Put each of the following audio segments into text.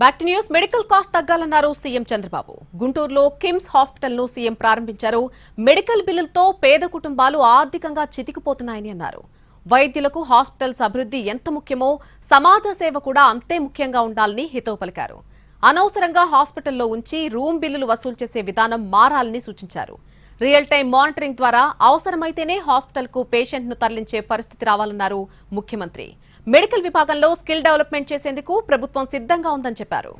Back to news. Medical cost తగ్గాలన్నారు CM Chandrababu. గుంటూరులో KIMS hospital ను సీఎం ప్రారంభించారు. మెడికల్ బిల్లులతో పేద కుటుంబాలు ఆర్థికంగా చితికిపోతున్నాయని అన్నారు. వైద్యులకు హాస్పిటల్స్ అభివృద్ధి ఎంత ముఖ్యమో సమాజ సేవ కూడా అంతే ముఖ్యంగా ఉండాలని హితవు పలికారు. అనవసరంగా హాస్పిటల్లో ఉంచి రూమ్ బిల్లులు వసూలు చేసే విధానం మారాలని సూచించారు. రియల్ టైం మానిటరింగ్ ద్వారా అవసరమైతేనే హాస్పిటల్కు పేషెంట్ను తరలించే పరిస్థితి రావాలన్నారు ముఖ్యమంత్రి. మెడికల్ విభాగంలో స్కిల్ డెవలప్మెంట్ చేసేందుకు ప్రభుత్వం సిద్ధంగా ఉందని చెప్పారు.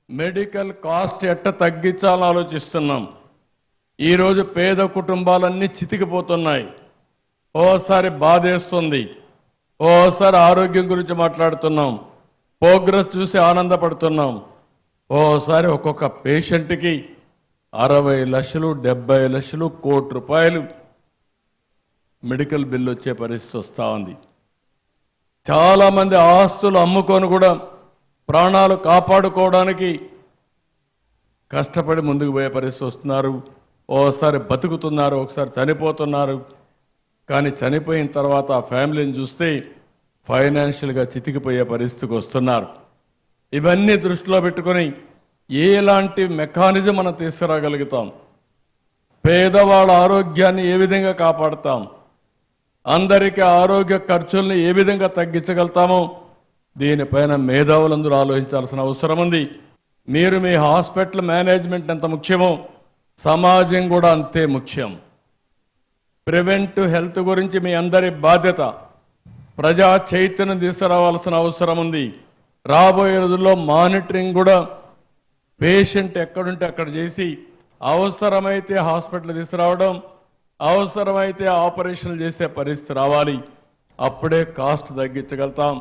మెడికల్ కాస్ట్ ఎట్ట తగ్గించాలని ఆలోచిస్తున్నాం. ఈరోజు పేద కుటుంబాలన్నీ చితికిపోతున్నాయి. ఓసారి బాధేస్తుంది, ఓసారి ఆరోగ్యం గురించి మాట్లాడుతున్నాం, ప్రోగ్రెస్ చూసి ఆనందపడుతున్నాం. ఓసారి ఒక్కొక్క పేషెంట్కి 60 లక్షలు 70 లక్షలు కోటి రూపాయలు మెడికల్ బిల్లు వచ్చే పరిస్థితి వస్తూ ఉంది. చాలామంది ఆస్తులు అమ్ముకొని కూడా ప్రాణాలు కాపాడుకోవడానికి కష్టపడి ముందుకు పోయే పరిస్థితి వస్తున్నారు. ఓసారి బతుకుతున్నారు, ఒకసారి చనిపోతున్నారు. కానీ చనిపోయిన తర్వాత ఆ ఫ్యామిలీని చూస్తే ఫైనాన్షియల్గా చితికిపోయే పరిస్థితికి వస్తున్నారు. ఇవన్నీ దృష్టిలో పెట్టుకొని ఎలాంటి మెకానిజం మనం తీసుకురాగలుగుతాం, పేదవాళ్ళ ఆరోగ్యాన్ని ఏ విధంగా కాపాడుతాం, అందరికీ ఆరోగ్య ఖర్చుల్ని ఏ విధంగా తగ్గించగలుగుతామో దీనిపైన మేధావులందరూ ఆలోచించాల్సిన అవసరం ఉంది. మీరు మీ హాస్పిటల్ మేనేజ్మెంట్ ఎంత ముఖ్యమో సమాజం కూడా అంతే ముఖ్యం. ప్రివెంటివ్ హెల్త్ గురించి మీ అందరి బాధ్యత. ప్రజా చైతన్యం తీసుకురావాల్సిన అవసరం ఉంది. రాబోయే రోజుల్లో మానిటరింగ్ కూడా పేషెంట్ ఎక్కడుంటే అక్కడ చేసి అవసరమైతే హాస్పిటల్ తీసుకురావడం, అవసరమైతే ఆపరేషన్లు చేసే పరిస్థితి రావాలి. అప్పుడే కాస్ట్ తగ్గించగలుగుతాం.